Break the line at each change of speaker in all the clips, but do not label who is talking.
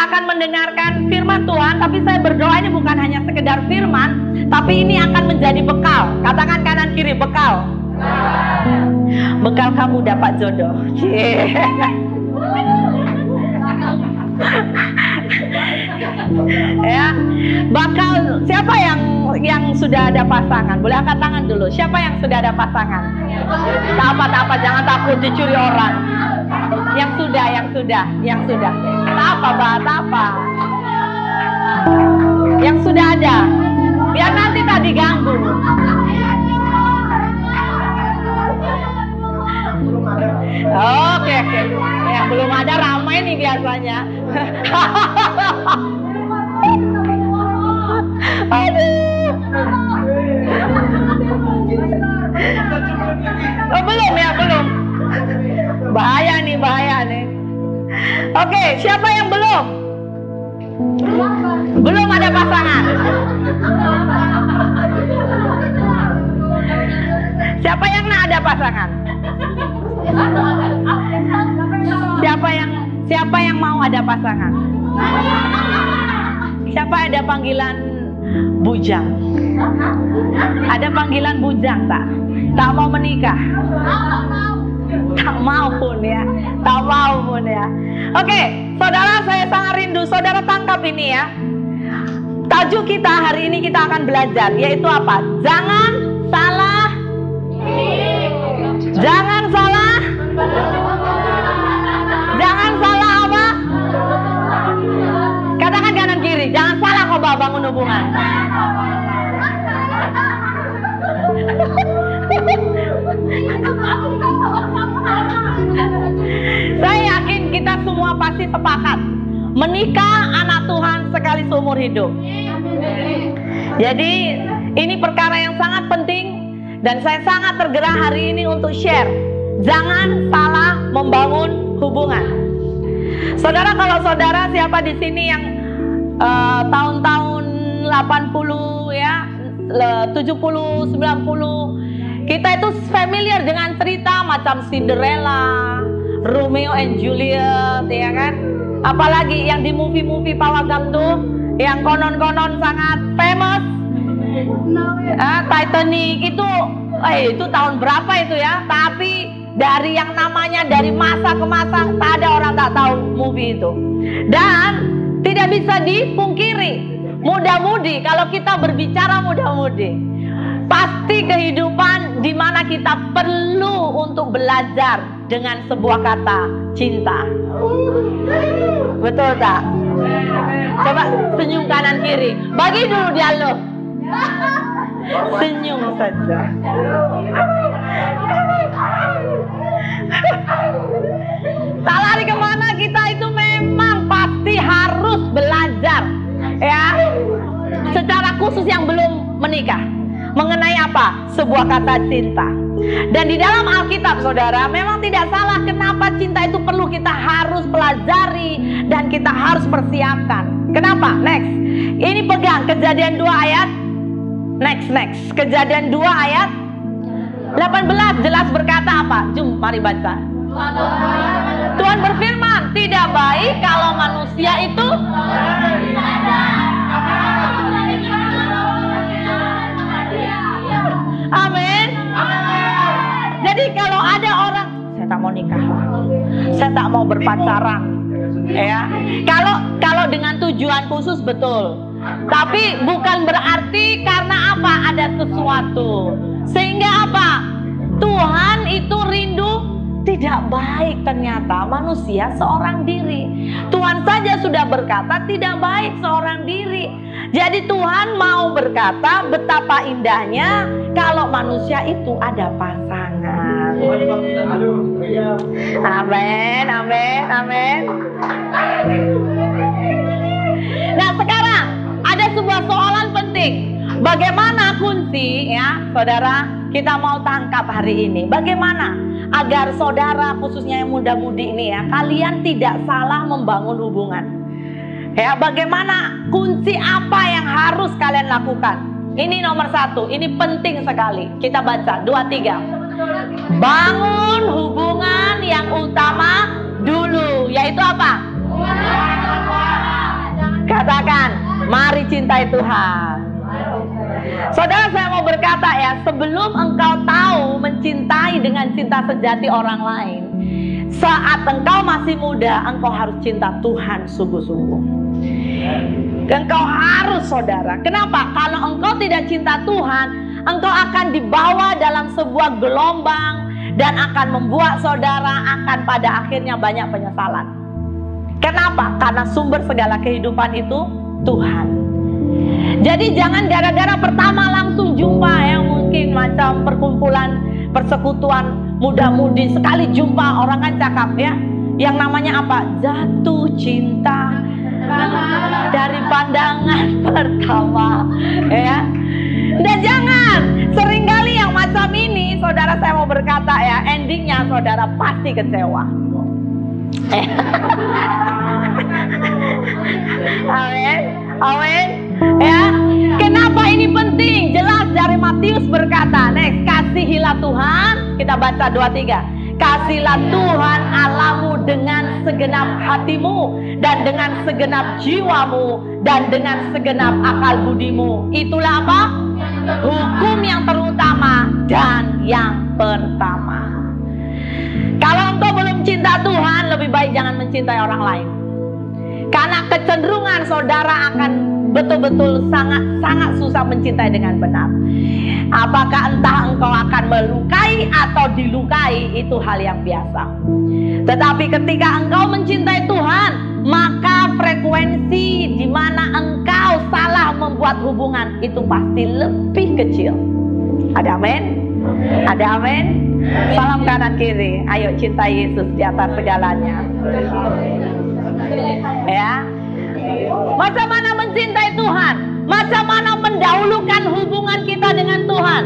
akan mendengarkan firman Tuhan, tapi saya berdoa ini bukan hanya sekedar firman, tapi ini akan menjadi bekal. Katakan kanan kiri, bekal. Bekal kamu dapat jodoh. Ya, bakal siapa yang sudah ada pasangan? Boleh angkat tangan dulu. Siapa yang sudah ada pasangan? Tak apa, jangan takut dicuri orang. Yang sudah. Tak apa. Yang sudah ada. Biar nanti tak diganggu. Oke. Yang belum ada ramai nih biasanya. Aduh. Oh, belum. Bahaya nih. Oke, siapa yang belum? Belum ada pasangan. Siapa yang ada pasangan? Siapa yang mau ada pasangan? Siapa ada panggilan bujang? Ada panggilan bujang tak? Tak mau menikah? Tak mau pun ya. Oke, saudara, saya sangat rindu. Saudara tangkap ini ya. Tajuk kita hari ini kita akan belajar, yaitu apa? Jangan salah apa? Katakan kanan kiri. Jangan salah coba bangun hubungan. Saya yakin kita semua pasti sepakat menikah anak Tuhan sekali seumur hidup. Jadi ini perkara yang sangat penting dan saya sangat tergerak hari ini untuk share. Jangan salah membangun hubungan. Saudara, kalau saudara siapa di sini yang tahun-tahun 80 ya, 70, 90, kita itu familiar dengan cerita macam Cinderella, Romeo and Juliet, ya kan? Apalagi yang di movie-movie Pawagam tuh, yang konon-konon sangat famous, Titanic itu tahun berapa itu ya? Tapi dari yang namanya dari masa ke masa, tak ada orang tak tahu movie itu. Dan tidak bisa dipungkiri, muda-mudi, kalau kita berbicara muda-mudi, pasti kehidupan di mana kita perlu untuk belajar dengan sebuah kata cinta. Betul tak? Coba senyum kanan kiri. Bagi dulu dialog. Senyum saja. Tak lari kemana, kita itu memang pasti harus belajar ya, secara khusus yang belum menikah, mengenai apa? Sebuah kata cinta. Dan di dalam Alkitab, saudara, memang tidak salah kenapa cinta itu perlu kita harus pelajari dan kita harus persiapkan. Kenapa? Next. Ini pegang Kejadian 2 ayat. Next. Kejadian 2 ayat 18 jelas berkata apa? Jom mari baca. Tuhan berfirman, tidak baik kalau manusia itu Amin. Jadi kalau ada orang, saya tak mau nikah, saya tak mau berpacaran, ya. Kalau dengan tujuan khusus betul, tapi bukan berarti karena apa? Ada sesuatu sehingga apa? Tuhan itu rindu. Tidak baik ternyata manusia seorang diri. Tuhan saja sudah berkata tidak baik seorang diri. Jadi Tuhan mau berkata betapa indahnya kalau manusia itu ada pasangan. Amin. Nah, sekarang ada sebuah soalan penting. Bagaimana kunci ya, saudara, kita mau tangkap hari ini. Bagaimana agar saudara, khususnya yang muda-mudi ini ya, kalian tidak salah membangun hubungan. Ya, bagaimana kunci apa yang harus kalian lakukan? Ini nomor 1, ini penting sekali. Kita baca 2-3. Bangun hubungan yang utama dulu, yaitu apa? Katakan, mari cintai Tuhan. Saudara, saya mau berkata ya, sebelum engkau tahu mencintai dengan cinta sejati orang lain, saat engkau masih muda, engkau harus cinta Tuhan sungguh-sungguh. Engkau harus, saudara. Kenapa? Kalau engkau tidak cinta Tuhan, engkau akan dibawa dalam sebuah gelombang dan akan membuat saudara akan pada akhirnya banyak penyesalan. Kenapa? Karena sumber segala kehidupan itu Tuhan. Jadi jangan gara-gara pertama langsung jumpa yang mungkin macam perkumpulan, persekutuan muda-mudi, sekali jumpa orang kan cakap ya, yang namanya apa? Jatuh cinta dari pandangan pertama, ya. Dan jangan, seringkali yang macam ini, saudara, saya mau berkata ya, endingnya saudara pasti kecewa. Amin, amin. Ya, kenapa ini penting? Jelas dari Matius berkata, next, kasihilah Tuhan. Kita baca 2-3. Kasihilah Tuhan Allahmu dengan segenap hatimu, dan dengan segenap jiwamu, dan dengan segenap akal budimu. Itulah apa? Hukum yang terutama dan yang pertama. Kalau engkau belum cinta Tuhan, lebih baik jangan mencintai orang lain. Karena kecenderungan saudara akan betul-betul sangat susah mencintai dengan benar. Apakah entah engkau akan melukai atau dilukai, itu hal yang biasa. Tetapi ketika engkau mencintai Tuhan, maka frekuensi di mana engkau salah membuat hubungan itu pasti lebih kecil. Ada amin? Ada amin? Salam kanan kiri. Ayo cinta Yesus di atas segalanya. Ya. Macam mana mencintai Tuhan? Macam mana mendahulukan hubungan kita dengan Tuhan?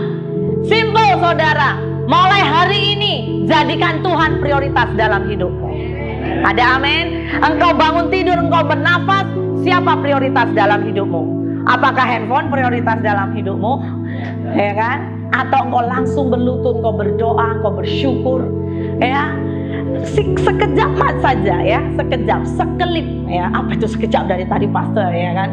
Simple, saudara. Mulai hari ini, jadikan Tuhan prioritas dalam hidupmu. Ada amin? Engkau bangun tidur, engkau bernafas, siapa prioritas dalam hidupmu? Apakah handphone prioritas dalam hidupmu? Ya kan? Atau engkau langsung berlutut, engkau berdoa, engkau bersyukur, ya? Sekejap saja ya, sekejap, sekelip ya. Apa itu sekejap dari tadi pastor ya kan?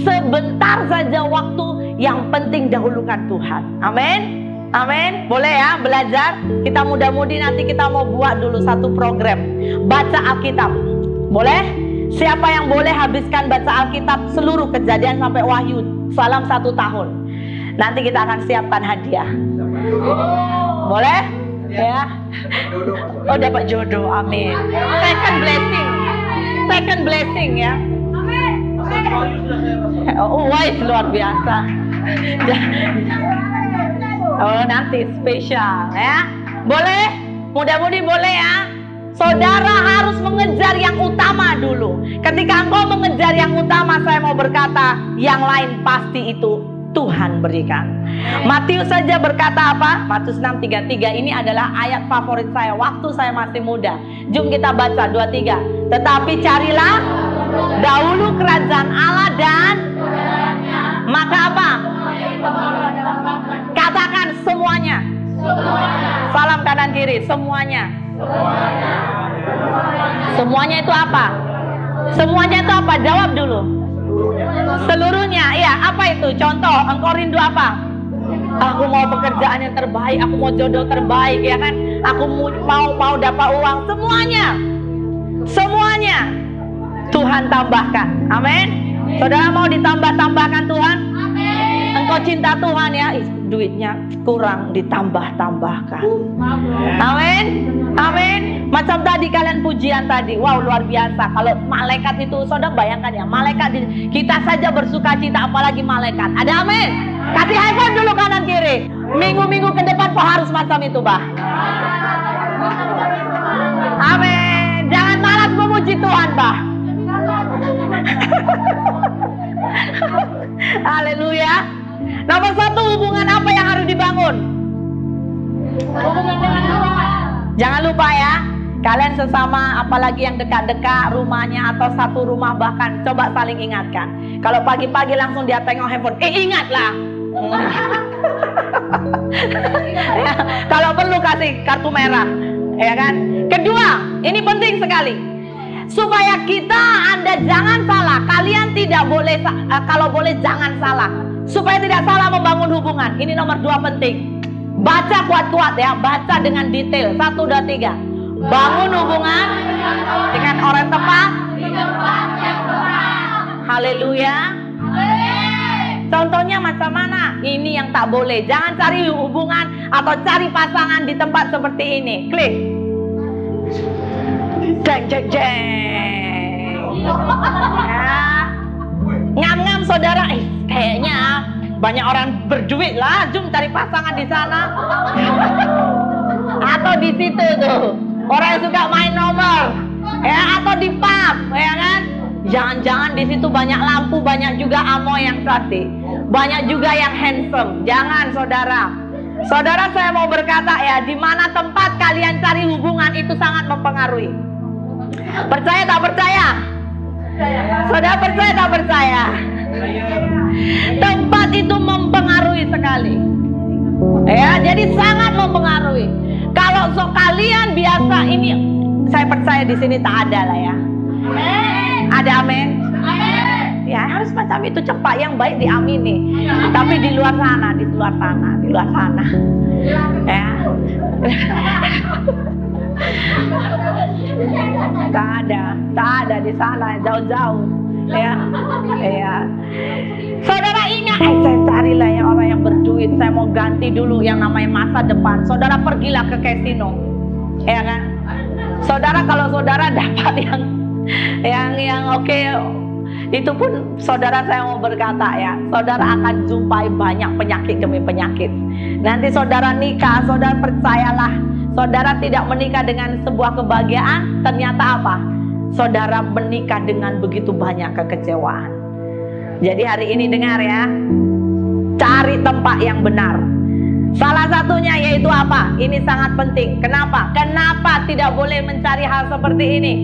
Sebentar saja waktu, yang penting dahulukan Tuhan. Amin. Amin. Boleh ya belajar? Kita muda-mudi nanti kita mau buat dulu satu program baca Alkitab. Boleh? Siapa yang boleh habiskan baca Alkitab seluruh Kejadian sampai Wahyu selama 1 tahun? Nanti kita akan siapkan hadiah. Boleh? Ya. Oh, dapat jodoh. Amin. Second blessing. Second blessing ya. Oh, wise, luar biasa. Oh, nanti spesial ya. Boleh? Mudah-mudahan boleh ya. Saudara harus mengejar yang utama dulu. Ketika engkau mengejar yang utama, saya mau berkata, yang lain pasti itu Tuhan berikan. Matius saja berkata apa? Matius 6:33 ini adalah ayat favorit saya waktu saya masih muda. Jom kita baca 2-3. Tetapi carilah dahulu kerajaan Allah dan maka apa? Katakan semuanya. Salam kanan kiri, semuanya. Semuanya itu apa? Semuanya itu apa? Jawab dulu. Seluruhnya, iya. Apa itu? Contoh, engkau rindu apa? Aku mau pekerjaan yang terbaik, aku mau jodoh terbaik, ya kan? Aku mau dapat uang. Semuanya Tuhan tambahkan. Amin. Saudara mau ditambah-tambahkan Tuhan? Amin. Engkau cinta Tuhan ya, duitnya kurang, ditambah-tambahkan. Amin. Amin. Macam tadi kalian pujian tadi, wow luar biasa. Kalau malaikat itu, saudara bayangkan ya, malaikat kita saja bersuka cita, apalagi malaikat. Ada amin. Kasih handphone dulu kanan kiri. Minggu-minggu ke depan kok harus macam itu, bah. Amin. Jangan malas memuji Tuhan, bah. Haleluya. Nomor 1, hubungan apa yang harus dibangun? Hubungan dengan Tuhan. Jangan lupa ya, kalian sesama, apalagi yang dekat-dekat rumahnya atau satu rumah bahkan, coba saling ingatkan. Kalau pagi-pagi langsung dia tengok handphone, ingatlah. Ya, kalau perlu kasih kartu merah, ya kan? Kedua, ini penting sekali. supaya Anda jangan salah. Kalian tidak boleh, kalau boleh jangan salah, supaya tidak salah membangun hubungan. Ini nomor 2 penting. Baca kuat-kuat ya, baca dengan detail. 1, 2, 3. Bangun hubungan dengan orang tepat. Haleluya. Contohnya macam mana? Ini yang tak boleh. Jangan cari hubungan atau cari pasangan di tempat seperti ini. Klik. Jeng jeng jeng. Ya. Ngam-ngam saudara. Kayaknya banyak orang berduit lah. Jom cari pasangan di sana. Atau di situ tuh. Orang yang suka main nomor. Ya, atau di pub, ya kan? Jangan-jangan di situ banyak lampu, banyak juga amoy yang cantik, banyak juga yang handsome. Jangan, saudara. Saudara, saya mau berkata ya, di mana tempat kalian cari hubungan itu sangat mempengaruhi. Percaya tak percaya? Saudara percaya tak percaya? Tempat itu mempengaruhi sekali. Ya, jadi sangat mempengaruhi. Kalau kalian biasa ini, saya percaya di sini tak ada lah ya. Ada amin? Ya harus macam itu, cepat yang baik diamini. Tapi di luar sana, di luar sana. Ya. Tak ada di sana, jauh-jauh. Ya. Saudara ingat, saya carilah yang orang yang berduit. Saya mau ganti dulu yang namanya masa depan. Saudara pergilah ke kasino, ya kan? Saudara, kalau saudara dapat yang oke, itu pun saudara, saya mau berkata ya, saudara akan jumpai banyak penyakit demi penyakit. Nanti saudara nikah, saudara percayalah, saudara tidak menikah dengan sebuah kebahagiaan. Ternyata apa? Saudara menikah dengan begitu banyak kekecewaan. Jadi hari ini dengar ya, cari tempat yang benar. Salah satunya yaitu apa? Ini sangat penting. Kenapa? Kenapa tidak boleh mencari hal seperti ini?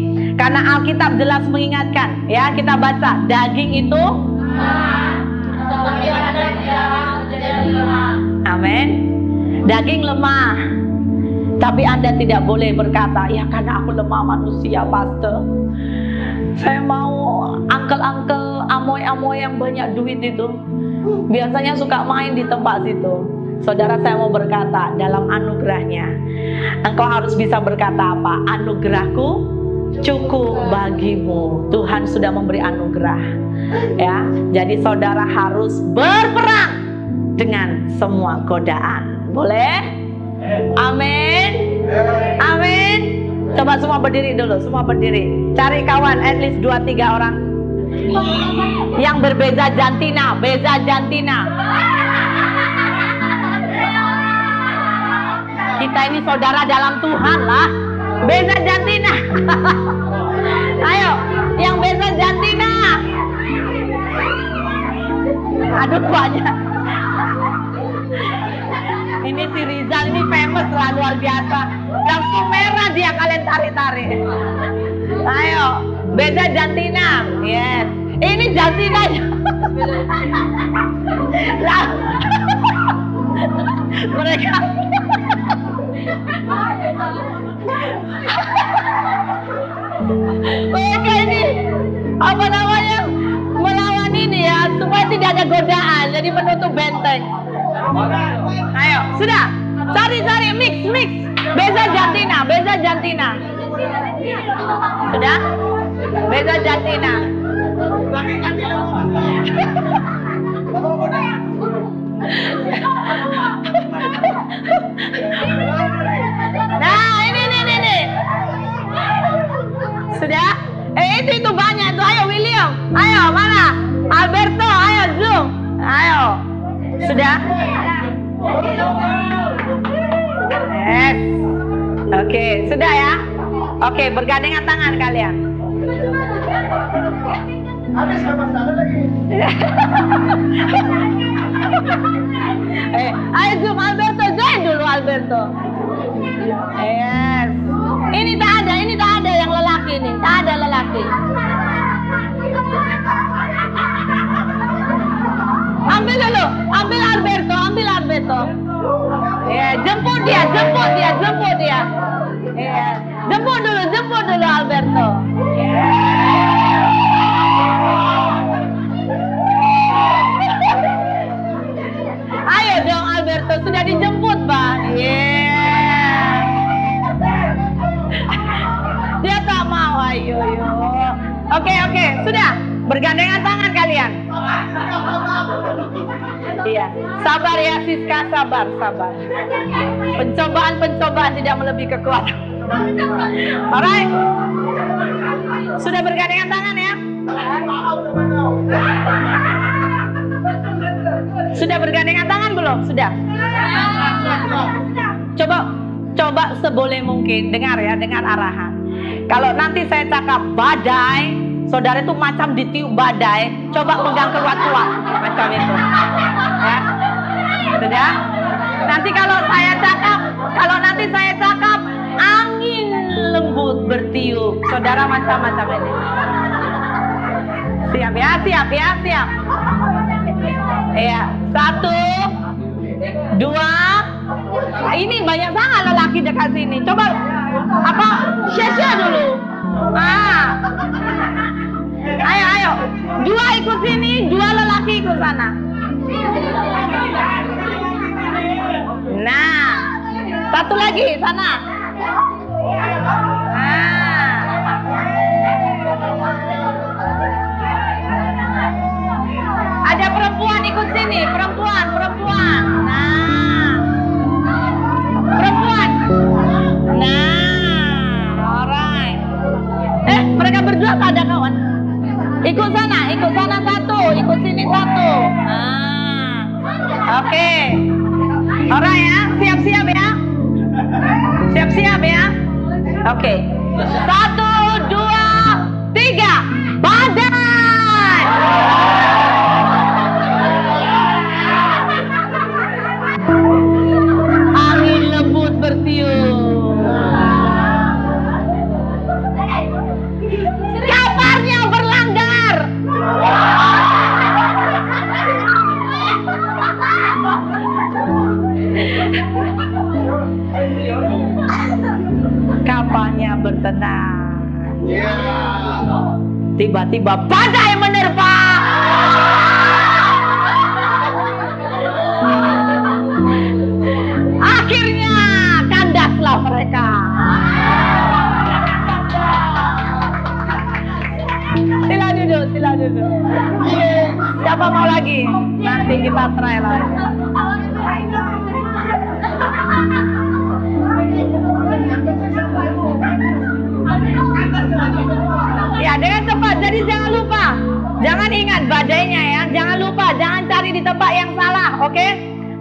Karena Alkitab jelas mengingatkan. Ya, kita baca, daging itu amin. Daging lemah. Tapi Anda tidak boleh berkata, ya karena aku lemah manusia, pastor. Saya mau uncle-uncle amoy-amoy yang banyak duit itu. Biasanya suka main di tempat situ. Saudara, saya mau berkata, dalam anugerahnya, engkau harus bisa berkata apa? Anugerahku cukup bagimu. Tuhan sudah memberi anugerah. Ya, jadi saudara harus berperang dengan semua godaan. Boleh? Amin. Amin. Coba semua berdiri dulu, semua berdiri. Cari kawan, at least 2-3 orang yang berbeza jantina, beza jantina. Kita ini saudara dalam Tuhan lah. Beza jantina. Ayo, yang beza jantina. Aduh banyak. Ini si Rizal ini famous lah, luar biasa. Langsung merah dia, kalian tarik-tarik. Ayo, beza jantina. Yes. Ini jantina. Lah. Mereka ini apa namanya, melawan ini ya, supaya tidak ada godaan, jadi menutup benteng. Ayo, sudah, cari mix, beza jantina. Sudah, beza jantina. Nah, ini. Sudah? Itu banyak tuh. Ayo William. Ayo, mana? Alberto, ayo zoom. Ayo. Sudah? Yes. Oke, sudah ya? Oke, bergandengan tangan kalian.
Habis sama sana lagi.
Ayo zoom Alberto, join dulu Alberto. Yes. Ini tak ada yang lelaki nih, tak ada lelaki. Ambil dulu, ambil Alberto. Ya, jemput dia. Ya. Jemput dulu Alberto. Ayo dong Alberto, sudah dijemput Bang. Yeah. Dia tak mau, ayo. Oke, sudah. Bergandengan tangan kalian. Iya, sabar ya Siska, sabar. Pencobaan tidak melebihi kekuatan. Alright. Sudah bergandengan tangan ya? Sudah bergandengan tangan belum? Sudah. Coba seboleh mungkin dengar arahan. Kalau nanti saya cakap badai, saudara itu macam ditiup badai, coba pegang kuat-kuat macam itu. Ya. Sudah? Nanti kalau nanti saya cakap angin lembut bertiup, saudara macam-macam ini. Siap ya. Iya, 1, 2. Ini banyak sangat lelaki dekat sini. Coba share dulu. Ayo. 2 ikut sini, 2 lelaki ikut sana. Nah, 1 lagi sana. Ada perempuan ikut sini, perempuan. Nah, perempuan. Nah, alright. Mereka berdua tak ada kawan. Ikut sana 1, ikut sini 1. Nah, oke. Alright ya, siap-siap ya. Oke. 1, 2, 3. Badai. Angin lembut bertiup. Kabarnya berlanggar. Kapalnya bertenang. Tiba-tiba badai menerpa. Akhirnya kandaslah mereka. Sila duduk. Siapa mau lagi? Nanti kita try lagi. Ya, dengan cepat. Jadi jangan lupa. Jangan ingat badainya ya. Jangan lupa. Jangan cari di tempat yang salah. Oke?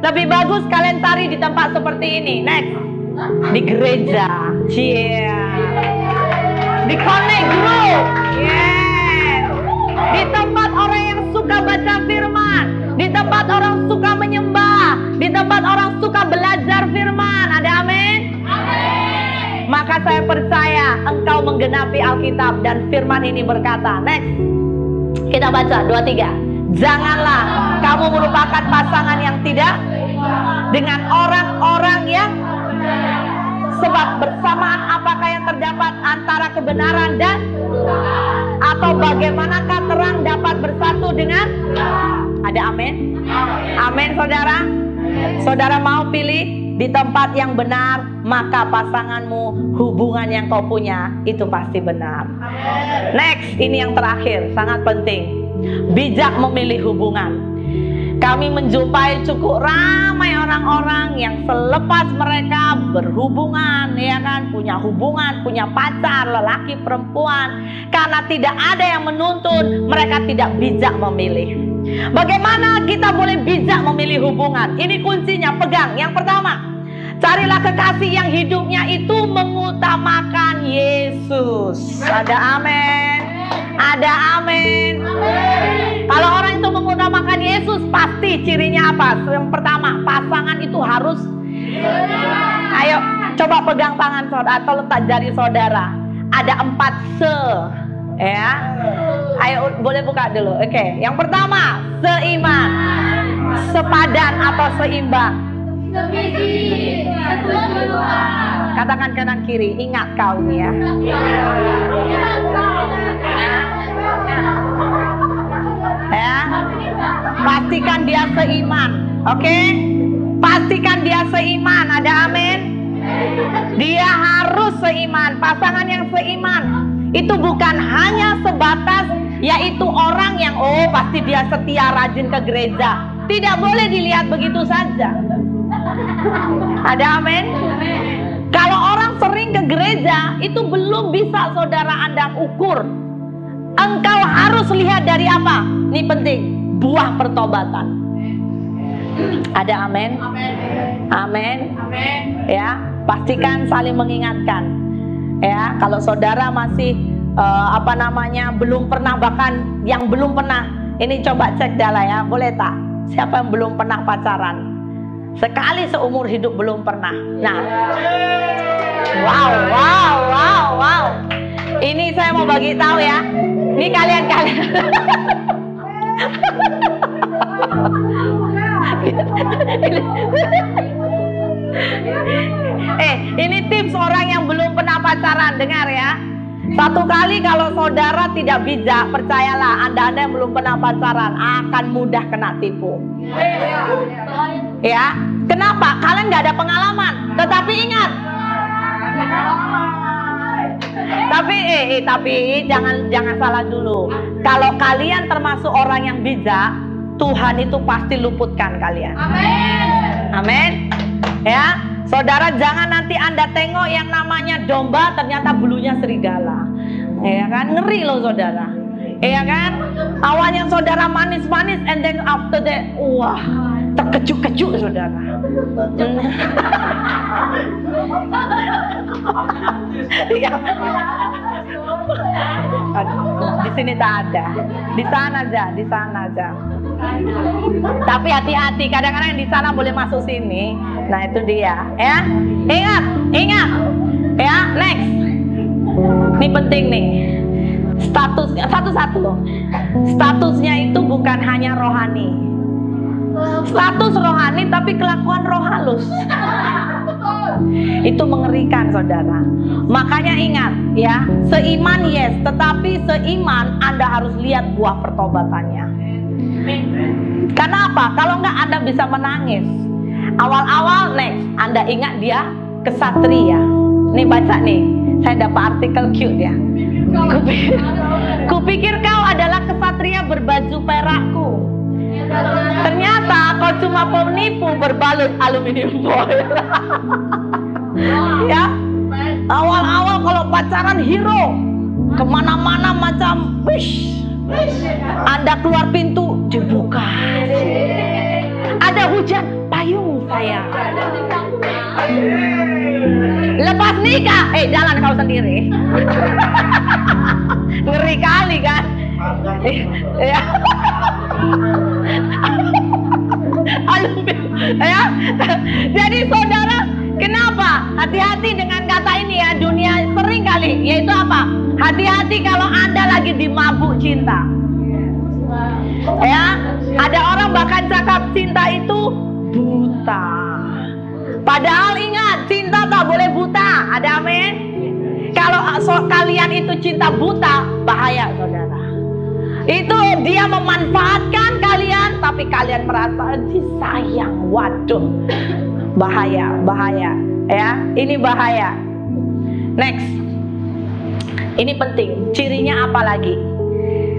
Lebih bagus kalian cari di tempat seperti ini. Next. Di gereja. Di connect group. Di tempat orang yang suka baca firman. Di tempat orang suka menyembah. Di tempat orang suka belajar firman. Ada amin? Maka saya percaya engkau menggenapi Alkitab dan firman ini berkata. Next. Kita baca 2-3. Janganlah kamu merupakan pasangan yang tidak dengan orang-orang yang, sebab bersamaan apakah yang terdapat antara kebenaran dan, atau bagaimanakah terang dapat bersatu dengan, ada amin? Amin saudara? Saudara mau pilih di tempat yang benar, maka pasanganmu, hubungan yang kau punya itu pasti benar. Next, ini yang terakhir, sangat penting. Bijak memilih hubungan. Kami menjumpai cukup ramai orang-orang yang selepas mereka berhubungan, ya kan, punya hubungan, punya pacar, lelaki, perempuan, karena tidak ada yang menuntun, mereka tidak bijak memilih. Bagaimana kita boleh bijak memilih hubungan? Ini kuncinya, pegang. Yang pertama, carilah kekasih yang hidupnya itu mengutamakan Yesus. Ada amin? Ada amin? Kalau orang itu mengutamakan Yesus, pasti cirinya apa? Yang pertama, pasangan itu harus, ayo coba pegang tangan saudara atau letak jari saudara. Ada 4 se, ya. Ayo boleh buka dulu. Oke. Yang pertama, seiman, sepadan atau seimbang, Katakan kanan kiri, ingat kau ini ya. Ya, pastikan dia seiman, oke? Pastikan dia seiman, ada amin? Dia harus seiman, pasangan yang seiman. Itu bukan hanya sebatas yaitu orang yang pasti dia setia rajin ke gereja. Tidak boleh dilihat begitu saja. Ada amin? Kalau orang sering ke gereja, itu belum bisa saudara Anda ukur. Engkau harus lihat dari apa? Ini penting, buah pertobatan. Ada amin? Amin. Ya, pastikan saling mengingatkan. Ya, kalau saudara masih belum pernah, bahkan yang belum pernah, ini coba cek dah lah ya, boleh tak? Siapa yang belum pernah pacaran? Sekali seumur hidup belum pernah. Nah, wow. Ini saya mau bagi tahu ya. Ini kalian. Ini tips orang yang belum pernah pacaran, dengar ya. Satu kali kalau saudara tidak bijak, percayalah Anda yang belum pernah pacaran akan mudah kena tipu. Ya, kenapa? Kalian nggak ada pengalaman. Tetapi ingat. Tapi jangan salah dulu. Kalau kalian termasuk orang yang bijak, Tuhan itu pasti luputkan kalian. Amin. Ya, saudara jangan nanti Anda tengok yang namanya domba ternyata bulunya serigala. Ya kan, ngeri loh saudara. Ya kan, awalnya saudara manis-manis, and then after that, wah, terkejut-kejut saudara. Di sini tak ada, di sana aja. Tapi hati-hati, kadang-kadang di sana boleh masuk sini. Nah itu dia, ya. Ingat, ya. Next, ini penting nih. Statusnya satu-satu. Statusnya itu bukan hanya rohani. Status rohani tapi kelakuan roh halus. Itu mengerikan saudara. Makanya ingat ya, seiman yes, tetapi seiman Anda harus lihat buah pertobatannya. Karena apa? Kalau enggak Anda bisa menangis. Awal-awal next, Anda ingat dia kesatria. Nih baca nih, saya dapat artikel cute ya. Kupikir kau adalah kesatria berbaju perakku. Ternyata kau cuma penipu berbalut aluminium foil. Ya, awal-awal kalau pacaran hero, kemana-mana macam wish. Anda keluar pintu dibuka. Ada hujan, payung saya. Lepas nikah, jalan kau sendiri. Ngeri kali kan? Ya. Ya. Jadi saudara, kenapa? Hati-hati dengan kata ini ya, dunia sering kali, yaitu apa? Hati-hati kalau Anda lagi dimabuk cinta. Ya, ada orang bahkan cakap cinta itu buta. Padahal ingat, cinta tak boleh buta. Ada amin? Kalau kalian itu cinta buta, bahaya saudara. Itu dia memanfaatkan kalian, tapi kalian merasa disayang. Waduh, bahaya. Ya, ini bahaya. Next, ini penting. Cirinya apa lagi?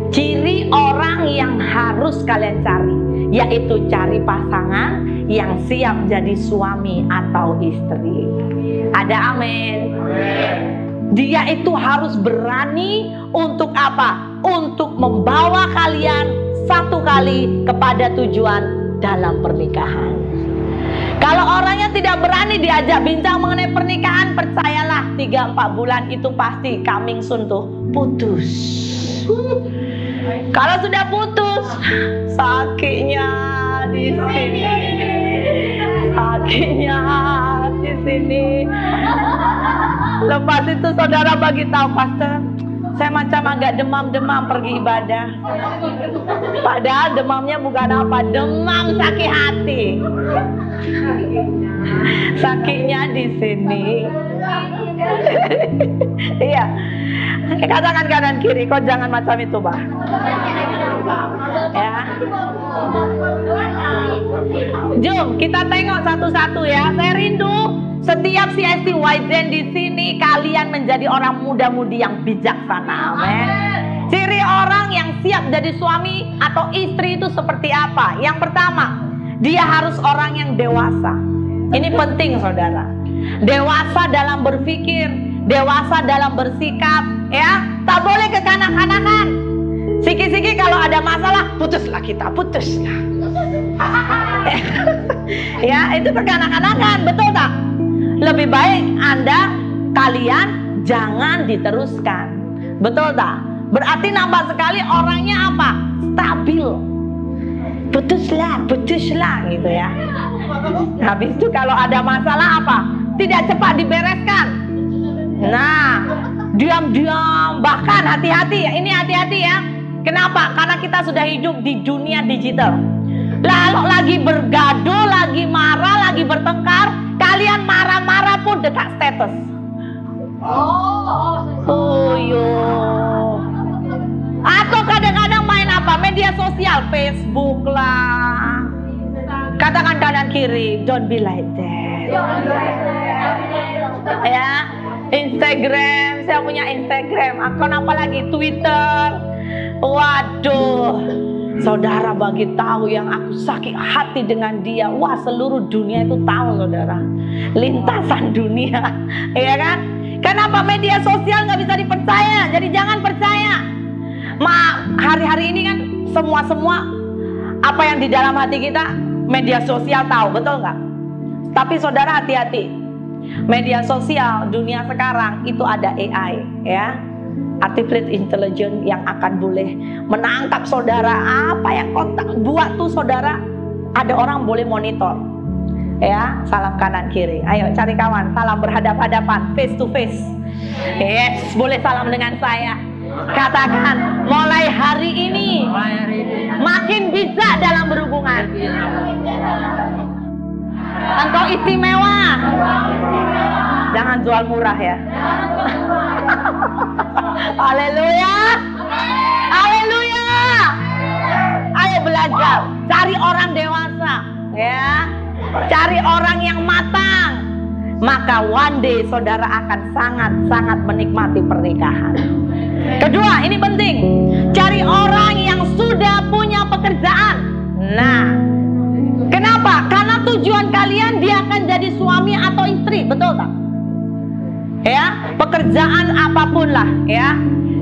Ciri orang yang harus kalian cari, yaitu cari pasangan yang siap jadi suami atau istri. Ada amin? Dia itu harus berani untuk apa? Untuk membawa kalian satu kali kepada tujuan dalam pernikahan. Kalau orangnya tidak berani diajak bincang mengenai pernikahan, percayalah 3-4 bulan itu pasti coming soon tuh putus. Kalau sudah putus, sakitnya di sini, sakitnya di sini. Lepas itu saudara bagi tahu, pastor, saya macam agak demam-demam pergi ibadah. Padahal demamnya bukan apa, demam sakit hati. Sakitnya di sini. Iya. Katakan kanan kiri, kau jangan macam itu, Pak. Ya. Jom kita tengok satu-satu ya. Saya rindu setiap CST Wizen di sini kalian menjadi orang muda-mudi yang bijaksana. Amin. Ciri orang yang siap jadi suami atau istri itu seperti apa? Yang pertama, dia harus orang yang dewasa. Ini penting, saudara. Dewasa dalam berpikir, dewasa dalam bersikap, ya. Tak boleh kekanak-kanakan. Siki-siki kalau ada masalah, putuslah kita, putuslah. Ya, itu kekanak-kanakan, betul tak? Lebih baik kalian jangan diteruskan. Betul tak? Berarti nampak sekali orangnya apa? Stabil. Putuslah gitu ya. Habis itu kalau ada masalah apa? Tidak cepat dibereskan. Nah, diam-diam, bahkan hati-hati ya. Ini hati-hati ya. Kenapa? Karena kita sudah hidup di dunia digital. Lalu lagi bergaduh, lagi marah, lagi bertengkar, kalian marah-marah pun dekat status. Atau kadang-kadang main apa? Media sosial, Facebook lah. Katakan kanan kiri, don't be like that. Ya, Instagram, saya punya Instagram. Akun apa lagi? Twitter. Waduh, saudara bagi tahu yang aku sakit hati dengan dia. Wah, seluruh dunia itu tahu, saudara. Lintasan dunia, ya kan? Kenapa media sosial nggak bisa dipercaya? Jadi jangan percaya. Hari-hari ini kan semua apa yang di dalam hati kita media sosial tahu, betul nggak? Tapi saudara hati-hati. Media sosial dunia sekarang itu ada AI, ya. Artificial Intelligence yang akan boleh menangkap saudara. Apa yang kau buat tuh saudara, ada orang boleh monitor. Ya, salam kanan kiri. Ayo cari kawan, salam berhadap-hadapan, face to face. Yes, boleh salam dengan saya. Katakan, mulai hari ini makin bisa dalam berhubungan. Engkau istimewa. Jangan jual murah ya. Haleluya. Haleluya. Ayo belajar, cari orang dewasa, ya. Cari orang yang matang. Maka one day saudara akan sangat-sangat menikmati pernikahan. Kedua, ini penting. Cari orang yang sudah punya pekerjaan. Nah, kenapa? Karena tujuan kalian dia akan jadi suami atau istri, betul tak? Ya, pekerjaan apapun lah, ya.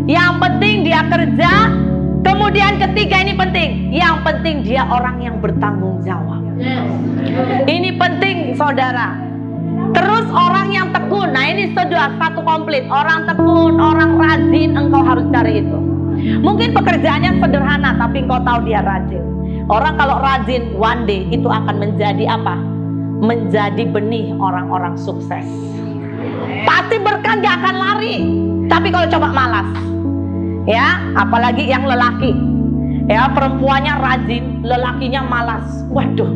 Yang penting dia kerja. Kemudian ketiga, ini penting. Yang penting dia orang yang bertanggung jawab. Ini penting, saudara. Terus orang yang tekun. Nah, ini sudah satu komplit. Orang tekun, orang rajin, engkau harus cari itu. Mungkin pekerjaannya sederhana, tapi engkau tahu dia rajin. Orang kalau rajin, one day itu akan menjadi apa? Menjadi benih orang-orang sukses. Pasti berkah, gak akan lari. Tapi kalau coba malas, ya, apalagi yang lelaki, ya, perempuannya rajin, lelakinya malas. Waduh,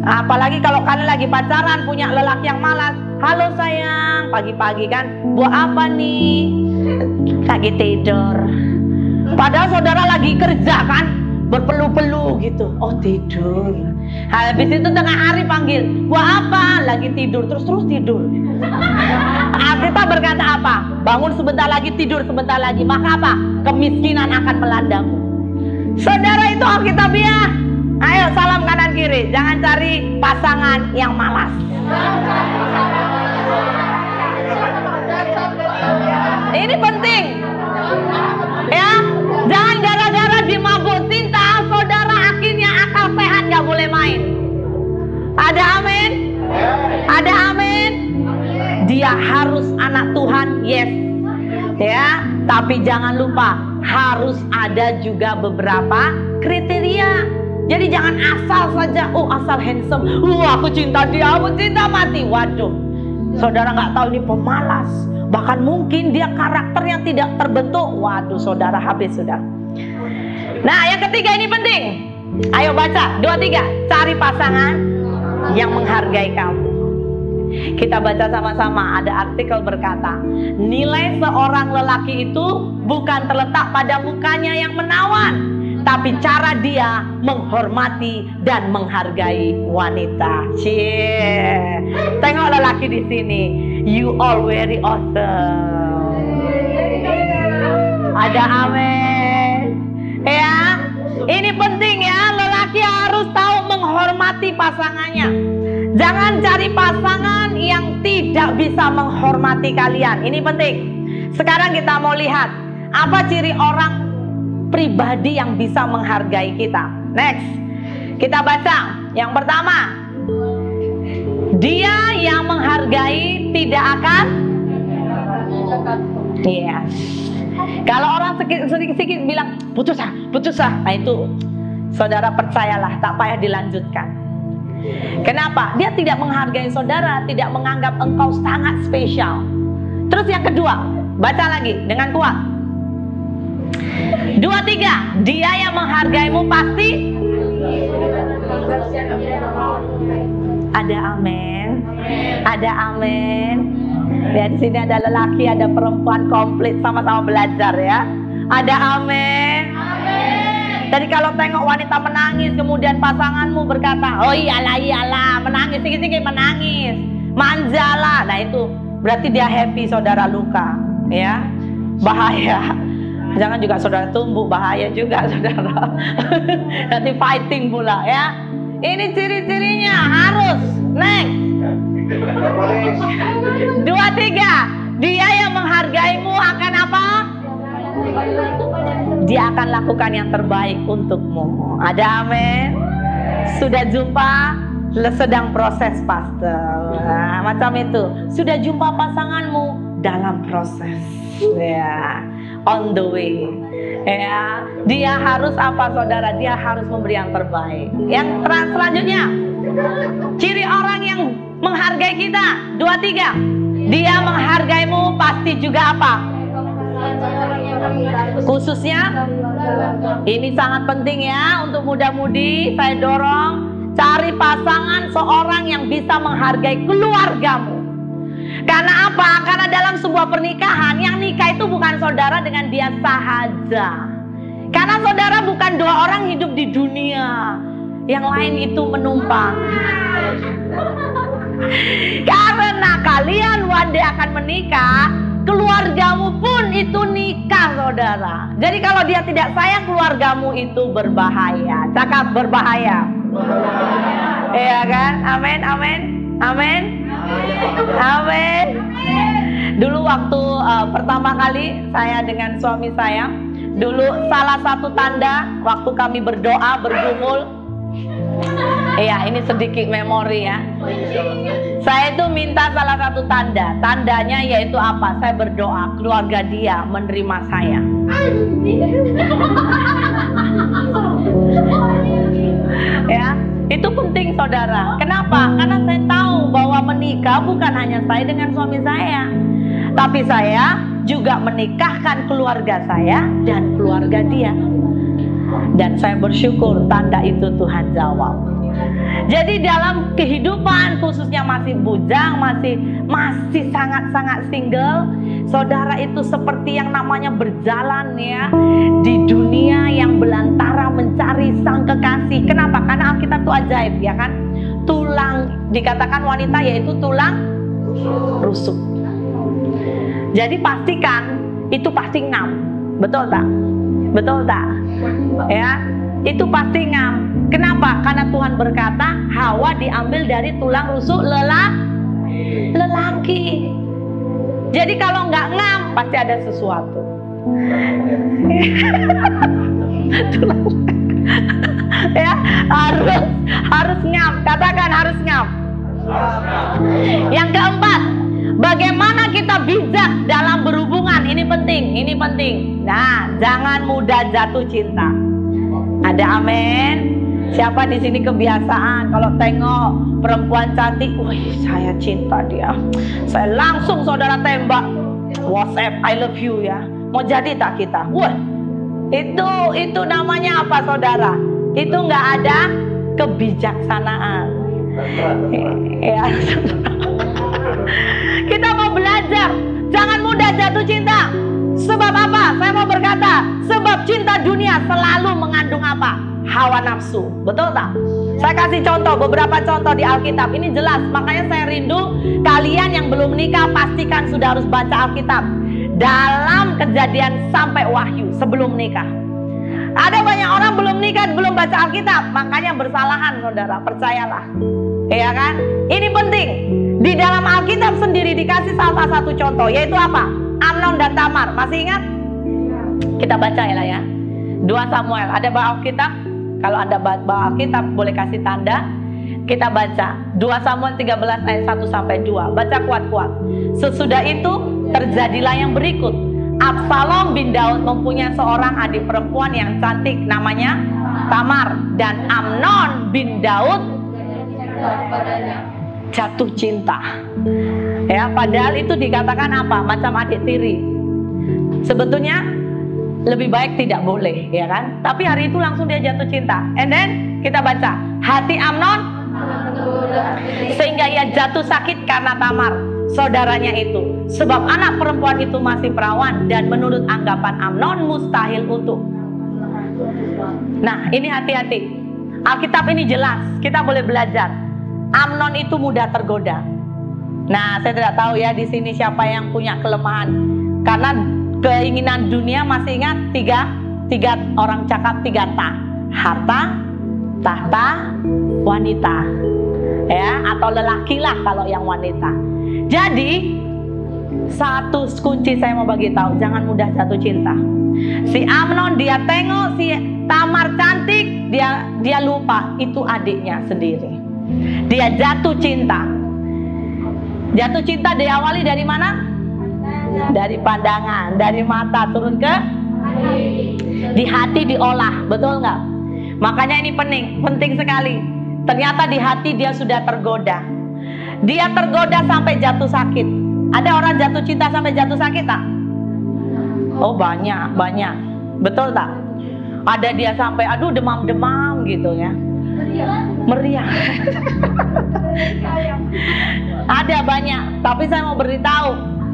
apalagi kalau kalian lagi pacaran punya lelaki yang malas. Halo sayang, pagi-pagi kan, buat apa nih? Lagi tidur. Padahal saudara lagi kerja kan, berpeluh-peluh gitu. Oh, tidur. Habis itu tengah hari panggil, buat apa? Lagi tidur, terus tidur. Kita berkata apa? Bangun sebentar lagi, tidur sebentar lagi. Maka apa? Kemiskinan akan melandamu. Saudara, itu Alkitabiah. Ayo salam kanan kiri. Jangan cari pasangan yang malas. Ini penting, ya. Jangan gara-gara dimabuk cinta, saudara akhirnya akal sehat gak boleh main. Ada amin? Ada amin? Dia harus anak Tuhan, yes, ya. Tapi jangan lupa harus ada juga beberapa kriteria. Jadi jangan asal saja, oh asal handsome, aku cinta dia, aku cinta mati. Waduh, saudara nggak tahu ini pemalas, bahkan mungkin dia karakter yang tidak terbentuk. Waduh, saudara habis sudah. Nah, yang ketiga ini penting. Ayo baca, 2, 3. Cari pasangan yang menghargai kamu. Kita baca sama-sama, ada artikel berkata, nilai seorang lelaki itu bukan terletak pada mukanya yang menawan, tapi cara dia menghormati dan menghargai wanita. Cie, tengok lelaki di sini. You all very awesome. Ada amin. Ya, ini penting ya. Lelaki harus tahu menghormati pasangannya. Jangan cari pasangan yang tidak bisa menghormati kalian. Ini penting. Sekarang kita mau lihat apa ciri orang pribadi yang bisa menghargai kita. Next, kita baca. Yang pertama, dia yang menghargai tidak akan. Yes. Kalau orang sedikit-sedikit bilang putus ah, nah itu saudara percayalah, tak payah dilanjutkan. Kenapa? Dia tidak menghargai saudara, tidak menganggap engkau sangat spesial. Terus yang kedua, baca lagi dengan kuat. 2, 3, dia yang menghargaimu pasti. Ada amin. Ada amin. Lihat di sini ada lelaki, ada perempuan, komplit sama-sama belajar ya. Ada amin. Jadi kalau tengok wanita menangis, kemudian pasanganmu berkata, oh iyalah, menangis, sedikit-sedikit menangis, manjalah. Nah itu berarti dia happy, saudara luka, ya, bahaya. Jangan juga saudara tumbuk, bahaya juga saudara. Nanti fighting pula ya. Ini ciri-cirinya harus. Next. 2, 3, dia yang menghargaimu akan apa? Dia akan lakukan yang terbaik untukmu. Ada amin. Sudah jumpa, sedang proses pastor. Nah, macam itu. Sudah jumpa pasanganmu dalam proses. Ya, on the way. Ya, dia harus apa saudara? Dia harus memberi yang terbaik. Yang selanjutnya, ciri orang yang menghargai kita. 2, 3, dia menghargaimu pasti juga apa? Khususnya ini sangat penting ya untuk muda-mudi. Saya dorong, cari pasangan seorang yang bisa menghargai keluargamu. Karena apa? Karena dalam sebuah pernikahan, yang nikah itu bukan saudara dengan dia sahaja. Karena saudara bukan 2 orang hidup di dunia, yang lain itu menumpang. Karena kalian one day akan menikah, keluargamu pun itu nikah saudara. Jadi kalau dia tidak sayang, keluargamu itu berbahaya. Cakap berbahaya. Iya kan? Amin, amin, amin, amin. Dulu waktu pertama kali saya dengan suami saya, dulu salah satu tanda waktu kami berdoa bergumul. Iya, ini sedikit memori ya. Saya itu minta salah satu tanda. Tandanya yaitu apa? Saya berdoa keluarga dia menerima saya. Ya, itu penting saudara. Kenapa? Karena saya tahu bahwa menikah bukan hanya saya dengan suami saya, tapi saya juga menikahkan keluarga saya dan keluarga dia. Dan saya bersyukur tanda itu Tuhan jawab. Jadi dalam kehidupan khususnya masih bujang, masih sangat-sangat single, saudara itu seperti yang namanya berjalan ya di dunia yang belantara mencari sang kekasih. Kenapa? Karena Alkitab itu ajaib ya kan. Tulang, dikatakan wanita yaitu tulang rusuk. Jadi pastikan itu pasti ngam. Betul tak? Betul tak? Ya, itu pasti ngam. Kenapa? Karena Tuhan berkata Hawa diambil dari tulang rusuk lelaki. Jadi kalau nggak ngam pasti ada sesuatu. Ya, harus ngam. Katakan harus ngam. Yang keempat, bagaimana kita bijak dalam berhubungan. Ini penting. Nah, jangan mudah jatuh cinta. Ada amin. Siapa di sini kebiasaan kalau tengok perempuan cantik, wih saya cinta dia, saya langsung saudara tembak WhatsApp I love you ya. Mau jadi tak kita? Wah, itu namanya apa saudara? Itu nggak ada kebijaksanaan. Ya. Kita mau belajar, jangan mudah jatuh cinta. Sebab apa? Saya mau berkata, sebab cinta dunia selalu mengandung apa? Hawa nafsu. Betul tak? Saya kasih contoh, beberapa contoh di Alkitab. Ini jelas, makanya saya rindu kalian yang belum menikah pastikan sudah harus baca Alkitab. Dalam Kejadian sampai Wahyu sebelum menikah. Ada banyak orang belum nikah, belum baca Alkitab, makanya bersalahan saudara, percayalah. Ya kan? Ini penting. Di dalam Alkitab sendiri dikasih salah satu contoh, yaitu apa? Amnon dan Tamar. Masih ingat? Kita baca ya lah ya. 2 Samuel. Ada bawa Alkitab? Kalau Anda bawa Alkitab boleh kasih tanda. Kita baca 2 Samuel 13 ayat 1 sampai 2. Baca kuat-kuat. Sesudah itu terjadilah yang berikut. Absalom bin Daud mempunyai seorang adik perempuan yang cantik, namanya Tamar. Dan Amnon bin Daud jatuh cinta. Ya, padahal itu dikatakan apa? Macam adik tiri. Sebetulnya lebih baik tidak boleh, ya kan? Tapi hari itu langsung dia jatuh cinta. And then kita baca, hati Amnon sehingga ia jatuh sakit karena Tamar, saudaranya itu. Sebab anak perempuan itu masih perawan dan menurut anggapan Amnon mustahil untuk. Nah, ini hati-hati. Alkitab ini jelas, kita boleh belajar. Amnon itu mudah tergoda. Nah, saya tidak tahu ya di sini siapa yang punya kelemahan. Karena keinginan dunia, masih ingat tiga orang cakap 3 ta. Harta, tahta, wanita. Ya, atau lelaki lah kalau yang wanita. Jadi satu kunci saya mau bagi tahu, jangan mudah jatuh cinta. Si Amnon dia tengok si Tamar cantik, dia lupa itu adiknya sendiri. Dia jatuh cinta. Jatuh cinta diawali dari mana? Dari pandangan, dari mata turun ke di hati diolah, betul nggak? Makanya ini penting sekali. Ternyata di hati dia sudah tergoda. Dia tergoda sampai jatuh sakit. Ada orang jatuh cinta sampai jatuh sakit tak? Oh banyak. Betul tak? Ada dia sampai aduh demam-demam gitu ya. Meriah. Ada banyak. Tapi saya mau beritahu,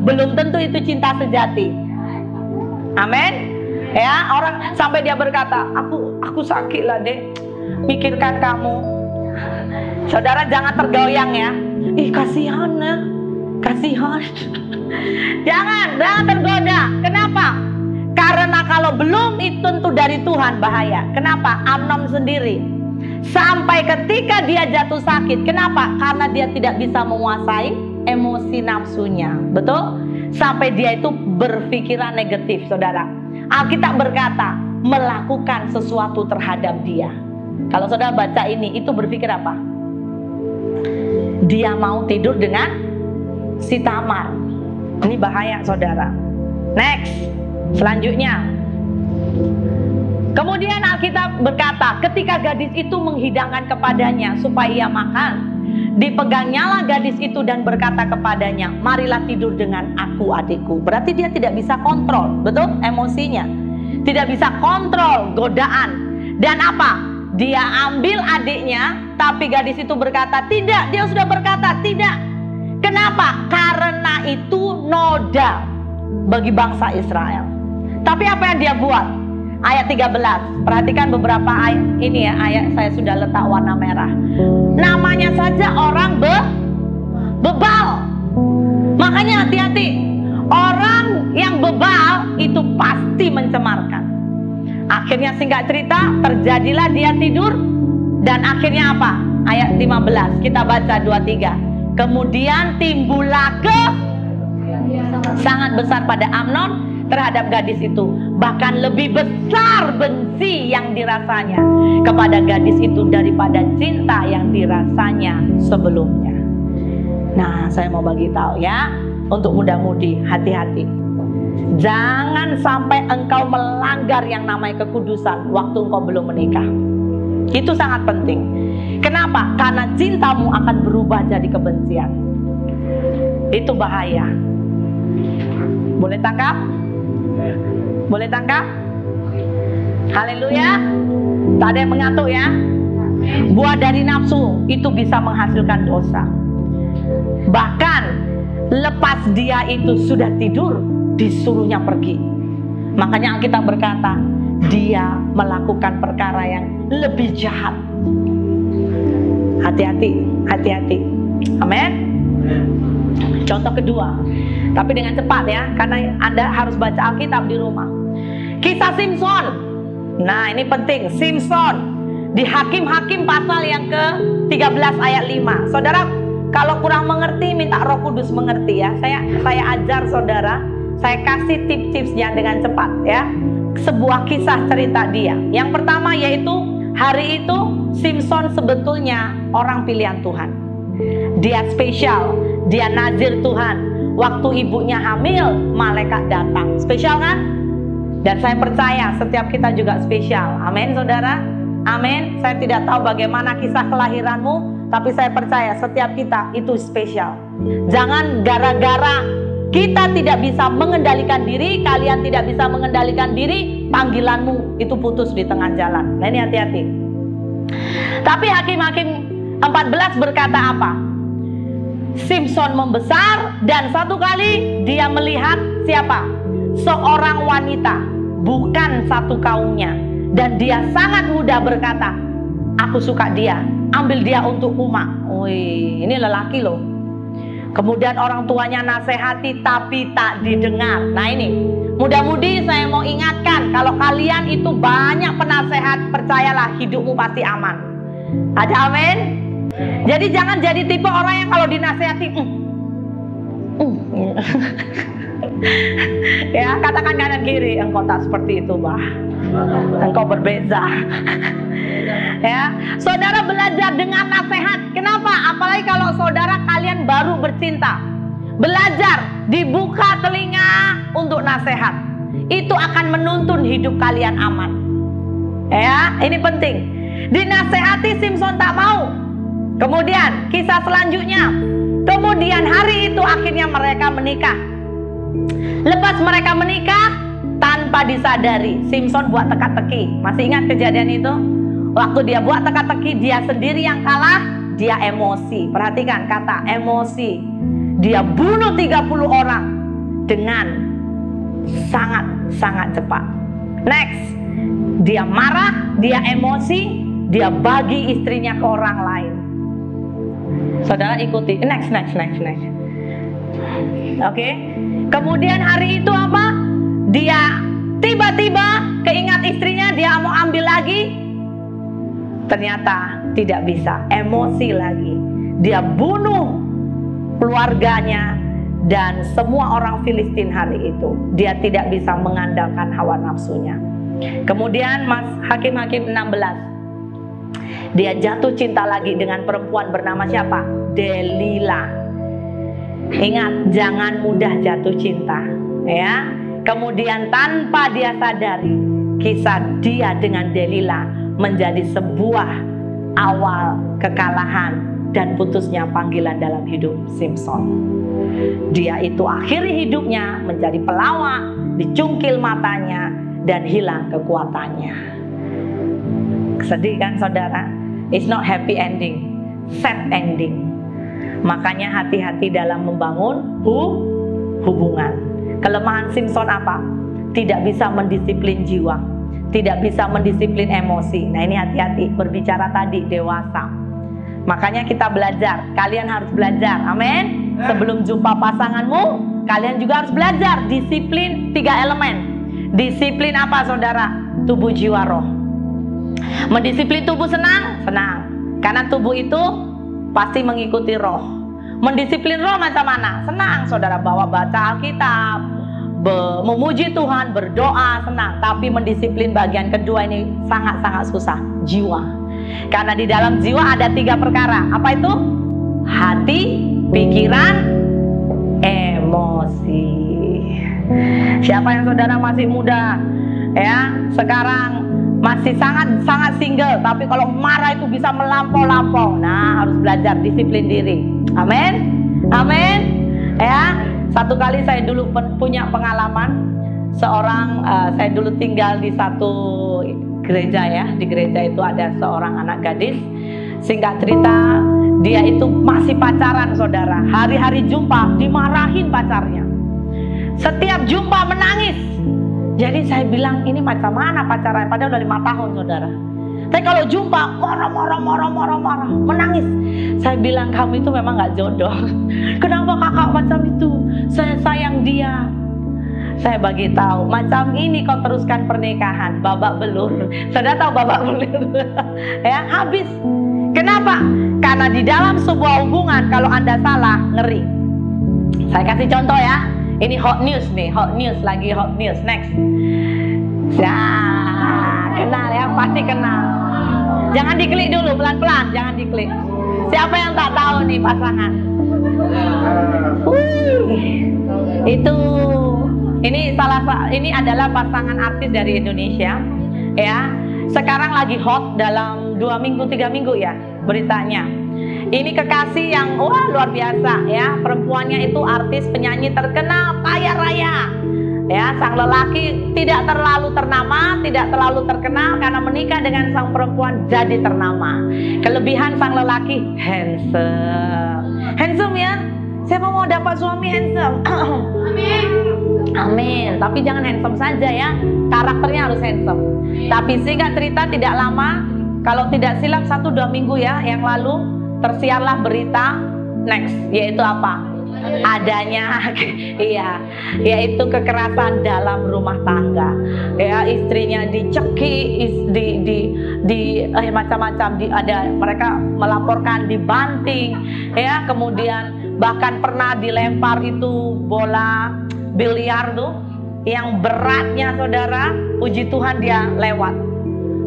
belum tentu itu cinta sejati. Amin. Ya, orang sampai dia berkata, aku sakit lah dek, pikirkan kamu. Saudara jangan tergoyang ya. Ih kasihan ya, kasihan. Jangan tergoda. Kenapa? Karena kalau belum itu tentu dari Tuhan bahaya. Kenapa? Amnon sendiri sampai ketika dia jatuh sakit. Kenapa? Karena dia tidak bisa menguasai emosi nafsunya. Betul? Sampai dia itu berpikiran negatif, saudara. Alkitab berkata melakukan sesuatu terhadap dia. Kalau saudara baca ini, itu berpikir apa? Dia mau tidur dengan si Tamar. Ini bahaya, saudara. Next, selanjutnya. Kemudian Alkitab berkata, ketika gadis itu menghidangkan kepadanya supaya ia makan, dipegangnyalah gadis itu dan berkata kepadanya, marilah tidur dengan aku adikku. Berarti dia tidak bisa kontrol, betul? Emosinya. Tidak bisa kontrol godaan. Dan apa? Dia ambil adiknya, tapi gadis itu berkata tidak. Dia sudah berkata tidak. Kenapa? Karena itu noda bagi bangsa Israel. Tapi apa yang dia buat? Ayat 13. Perhatikan beberapa ayat ini ya. Ayat saya sudah letak warna merah. Namanya saja orang bebal. Makanya hati-hati. Orang yang bebal itu pasti mencemarkan. Akhirnya singkat cerita, terjadilah dia tidur. Dan akhirnya apa? Ayat 15. Kita baca 2-3. Kemudian timbullah sangat besar pada Amnon terhadap gadis itu. Bahkan lebih besar benci yang dirasanya kepada gadis itu daripada cinta yang dirasanya sebelumnya. Nah, saya mau bagi tahu ya, untuk muda-mudi, hati-hati. Jangan sampai engkau melanggar yang namanya kekudusan waktu engkau belum menikah. Itu sangat penting. Kenapa? Karena cintamu akan berubah jadi kebencian. Itu bahaya. Boleh tangkap? Boleh tangkap? Haleluya. Tak ada yang mengantuk ya. Buah dari nafsu itu bisa menghasilkan dosa. Bahkan lepas dia itu sudah tidur, disuruhnya pergi. Makanya Alkitab berkata, dia melakukan perkara yang lebih jahat. Hati-hati, hati-hati. Amin. Contoh kedua, tapi dengan cepat ya, karena Anda harus baca Alkitab di rumah. Kisah Simson. Nah, ini penting. Simson di Hakim-Hakim pasal yang ke-13 ayat 5. Saudara, kalau kurang mengerti, minta Roh Kudus mengerti ya. Saya ajar saudara, saya kasih tips-tipsnya dengan cepat ya. Sebuah kisah cerita dia. Yang pertama yaitu, hari itu Simson sebetulnya orang pilihan Tuhan. Dia spesial, dia nazir Tuhan. Waktu ibunya hamil, malaikat datang. Spesial kan? Dan saya percaya setiap kita juga spesial. Amin saudara. Amin. Saya tidak tahu bagaimana kisah kelahiranmu, tapi saya percaya setiap kita itu spesial. Jangan gara-gara kita tidak bisa mengendalikan diri, kalian tidak bisa mengendalikan diri, panggilanmu itu putus di tengah jalan. Nah, ini hati-hati. Tapi Hakim-Hakim 14 berkata apa? Simson membesar dan satu kali dia melihat siapa? Seorang wanita, bukan satu kaumnya. Dan dia sangat mudah berkata, aku suka dia, ambil dia untuk Uma. Wih, ini lelaki loh. Kemudian orang tuanya nasihati tapi tak didengar. Nah ini, mudah-mudi saya mau ingatkan, kalau kalian itu banyak penasehat, percayalah hidupmu pasti aman. Ada amin? Jadi jangan jadi tipe orang yang kalau dinasehati ya, katakan kanan kiri, engkau tak seperti itu, bah. Engkau berbeza. Ya, saudara belajar dengan nasihat. Kenapa? Apalagi kalau saudara kalian baru bercinta. Belajar, dibuka telinga untuk nasihat. Itu akan menuntun hidup kalian aman. Ya, ini penting. Dinasehati Simson tak mau. Kemudian kisah selanjutnya. Kemudian hari itu akhirnya mereka menikah. Lepas mereka menikah, tanpa disadari Simson buat teka-teki. Masih ingat kejadian itu? Waktu dia buat teka-teki, dia sendiri yang kalah, dia emosi. Perhatikan kata emosi. Dia bunuh 30 orang dengan sangat-sangat cepat. Next, dia marah, dia emosi, dia bagi istrinya ke orang lain. Saudara ikuti. Next. Oke. Kemudian hari itu apa? Dia tiba-tiba keingat istrinya, dia mau ambil lagi. Ternyata tidak bisa, emosi lagi. Dia bunuh keluarganya dan semua orang Filistin hari itu. Dia tidak bisa mengandalkan hawa nafsunya. Kemudian Hakim-Hakim 16. Dia jatuh cinta lagi dengan perempuan bernama siapa? Delila. Ingat, jangan mudah jatuh cinta, ya. Kemudian tanpa dia sadari, kisah dia dengan Delila menjadi sebuah awal kekalahan dan putusnya panggilan dalam hidup Simson. Dia itu akhiri hidupnya menjadi pelawak, dicungkil matanya dan hilang kekuatannya. Sedih kan saudara? It's not happy ending, sad ending. Makanya hati-hati dalam membangun hubungan. Kelemahan Simson apa? Tidak bisa mendisiplin jiwa, tidak bisa mendisiplin emosi. Nah ini hati-hati, berbicara tadi dewasa. Makanya kita belajar, kalian harus belajar, amin. Sebelum jumpa pasanganmu, kalian juga harus belajar disiplin 3 elemen. Disiplin apa saudara? Tubuh, jiwa, roh. Mendisiplin tubuh senang? Senang. Karena tubuh itu pasti mengikuti roh. Mendisiplin roh macam mana? Senang saudara, bawa baca Alkitab, memuji Tuhan, berdoa, senang. Tapi mendisiplin bagian kedua ini sangat-sangat susah, jiwa. Karena di dalam jiwa ada 3 perkara. Apa itu? Hati, pikiran, emosi. Siapa yang saudara masih muda, ya, sekarang masih sangat single, tapi kalau marah itu bisa melampau-lampau. Nah, harus belajar disiplin diri. Amin, amin. Ya, satu kali saya dulu punya pengalaman. Saya dulu tinggal di satu gereja ya. Di gereja itu ada seorang anak gadis. Singkat cerita, dia itu masih pacaran saudara. Hari-hari jumpa dimarahin pacarnya. Setiap jumpa menangis. Jadi saya bilang ini macam mana pacaran? Padahal udah 5 tahun saudara. Tapi kalau jumpa marah, menangis. Saya bilang kamu itu memang gak jodoh. Kenapa kakak macam itu? Saya sayang dia. Saya bagi tahu, macam ini kau teruskan pernikahan, babak belur. Saudara tahu babak belur? Ya, habis. Kenapa? Karena di dalam sebuah hubungan kalau Anda salah, ngeri. Saya kasih contoh ya. Ini hot news nih, hot news lagi hot news. Next. Ya, kenal ya, pasti kenal. Jangan diklik dulu, pelan-pelan, jangan diklik. Siapa yang tak tahu nih pasangan? Itu ini adalah pasangan artis dari Indonesia ya. Sekarang lagi hot dalam 2 minggu 3 minggu ya beritanya. Ini kekasih yang wah luar biasa ya. Perempuannya itu artis penyanyi terkenal kaya raya ya. Sang lelaki tidak terlalu ternama, tidak terlalu terkenal karena menikah dengan sang perempuan jadi ternama. Kelebihan sang lelaki handsome ya. Siapa mau dapat suami handsome? Amin. Tapi jangan handsome saja ya, karakternya harus handsome. Tapi singkat cerita tidak lama, kalau tidak silap 1-2 minggu ya yang lalu tersiarlah berita next, yaitu apa? Adanya iya, yaitu kekerasan dalam rumah tangga. Ya, istrinya dicekik, macam-macam, ada mereka melaporkan dibanting, ya, kemudian bahkan pernah dilempar itu bola biliar tuh yang beratnya saudara, puji Tuhan dia lewat.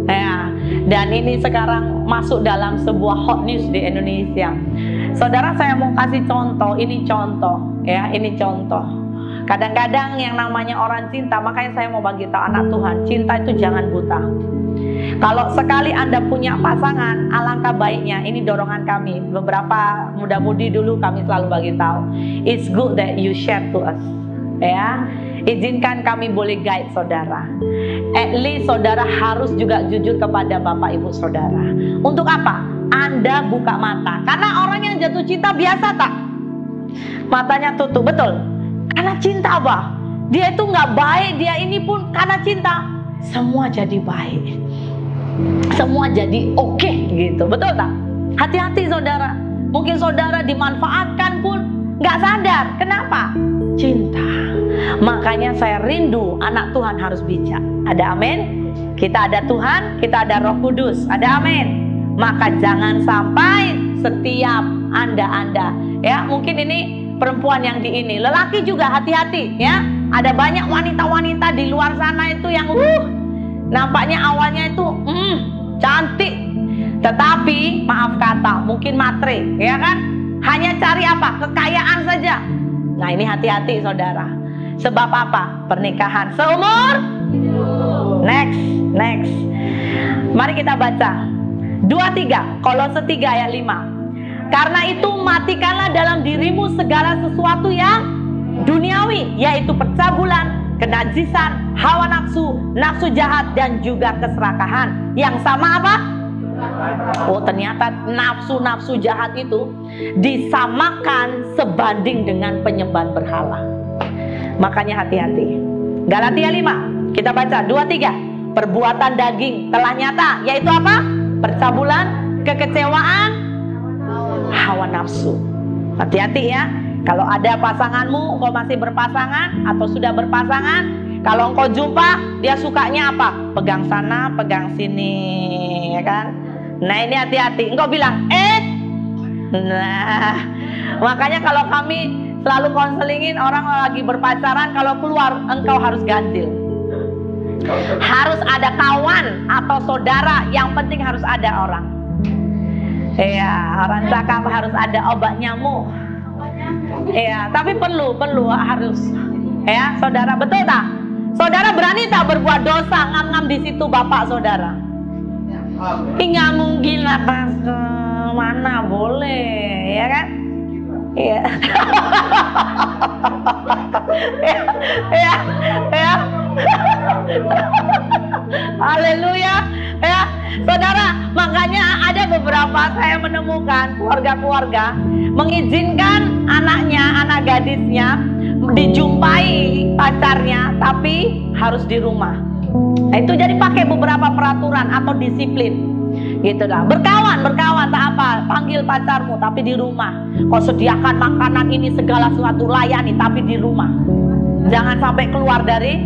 Ya, dan ini sekarang masuk dalam sebuah hot news di Indonesia. Saudara, saya mau kasih contoh, ini contoh ya, ini contoh. Kadang-kadang yang namanya orang cinta, makanya saya mau bagi tahu anak Tuhan, cinta itu jangan buta. Kalau sekali Anda punya pasangan, alangkah baiknya, ini dorongan kami. Beberapa muda-mudi dulu kami selalu bagi tahu, it's good that you share to us. Ya, izinkan kami boleh guide saudara. At least saudara harus juga jujur kepada bapak ibu saudara. Untuk apa? Anda buka mata. Karena orang yang jatuh cinta biasa tak? Matanya tutup, betul? Karena cinta apa? Dia itu nggak baik, dia ini pun karena cinta. Semua jadi baik. Semua jadi oke gitu, betul tak? Hati-hati saudara. Mungkin saudara dimanfaatkan pun nggak sadar. Kenapa? Cinta. Makanya saya rindu anak Tuhan harus bijak. Ada amin? Kita ada Tuhan, kita ada Roh Kudus. Ada amin? Maka jangan sampai setiap anda ya, mungkin ini perempuan yang di ini, lelaki juga hati-hati ya. Ada banyak wanita-wanita di luar sana itu yang nampaknya awalnya itu cantik, tetapi maaf kata mungkin matre ya kan, hanya cari apa? Kekayaan saja. Nah ini hati-hati saudara. Sebab apa? Pernikahan seumur hidup. Next. Mari kita baca 2-3, Kolose 3 ayat 5. Karena itu matikanlah dalam dirimu segala sesuatu yang duniawi, yaitu percabulan, kenajisan, hawa nafsu, nafsu jahat, dan juga keserakahan. Yang sama apa? Oh, ternyata nafsu-nafsu jahat itu disamakan sebanding dengan penyembahan berhala. Makanya hati-hati. Galatia 5, kita baca 2-3. Perbuatan daging telah nyata, yaitu apa? Percabulan, kekecewaan, hawa nafsu. Hati-hati ya. Kalau ada pasanganmu, engkau masih berpasangan atau sudah berpasangan, kalau engkau jumpa, dia sukanya apa? Pegang sana, pegang sini, ya kan? Nah ini hati-hati. Engkau bilang, nah, makanya kalau kami selalu konselingin orang lagi berpacaran, kalau keluar engkau harus ganjil. Harus ada kawan atau saudara, yang penting harus ada orang. Iya, orang cakap harus ada obat nyamuk. Iya, tapi perlu harus. Ya, saudara, betul tak? Saudara berani tak berbuat dosa ngam-ngam di situ bapak saudara? Nggak mungkin lah, pastor. Mana boleh, ya kan? Iya. Ya. Haleluya. kenapa saya menemukan keluarga-keluarga mengizinkan anaknya, anak gadisnya dijumpai pacarnya, tapi harus di rumah. Nah, itu jadi pakai beberapa peraturan atau disiplin, gitu dah. Berkawan tak apa, panggil pacarmu tapi di rumah. Kau sediakan makanan ini segala sesuatu, layani tapi di rumah. Jangan sampai keluar dari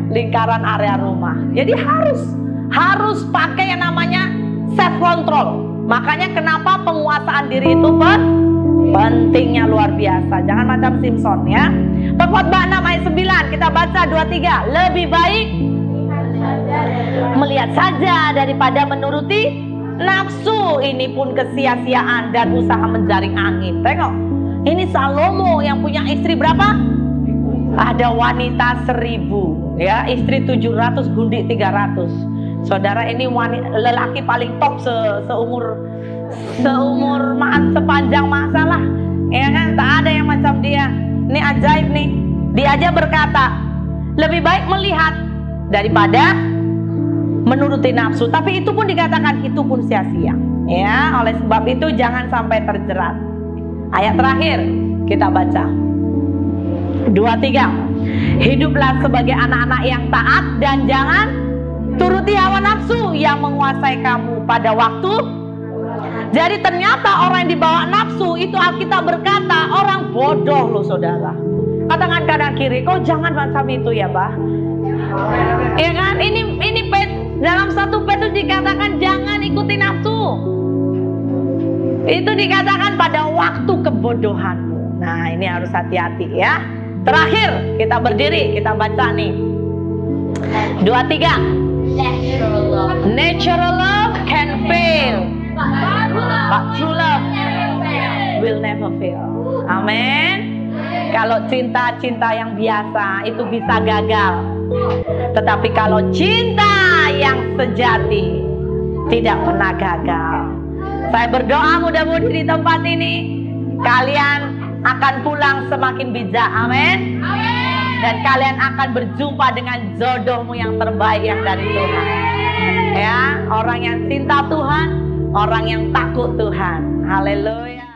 lingkaran area rumah. Jadi harus pakai yang namanya self control. Makanya kenapa penguasaan diri itu pentingnya luar biasa. Jangan macam Simpson ya. Pengkhotbah 6 ayat 9 kita baca 2-3. Lebih baik melihat saja daripada menuruti nafsu. Ini pun kesia-siaan dan usaha menjaring angin. Tengok, ini Salomo yang punya istri berapa? Ada wanita 1000 ya, istri 700, gundik 300. Saudara, ini lelaki paling top sepanjang masa lah, ya kan? Tak ada yang macam dia. Ini ajaib nih. Dia aja berkata, lebih baik melihat daripada menuruti nafsu. Tapi itu pun dikatakan itu pun sia-sia. Ya, oleh sebab itu jangan sampai terjerat. Ayat terakhir kita baca 2-3. Hiduplah sebagai anak-anak yang taat dan jangan turuti hawa nafsu yang menguasai kamu pada waktu. Jadi ternyata orang yang dibawa nafsu itu Alkitab berkata orang bodoh loh saudara. Katakan kanan kiri, kau jangan macam itu ya bah. Ya kan, ini dalam 1 Petrus dikatakan jangan ikuti nafsu. Itu dikatakan pada waktu kebodohanmu. Nah, ini harus hati-hati ya. Terakhir kita berdiri, kita baca nih 2-3. Natural love can fail, but true love will never fail. Amin. Kalau cinta-cinta yang biasa itu bisa gagal, tetapi kalau cinta yang sejati tidak pernah gagal. Saya berdoa mudah-mudahan di tempat ini kalian akan pulang semakin bijak. Amin. Dan kalian akan berjumpa dengan jodohmu yang terbaik yang dari Tuhan. Ya, orang yang cinta Tuhan, orang yang takut Tuhan. Haleluya.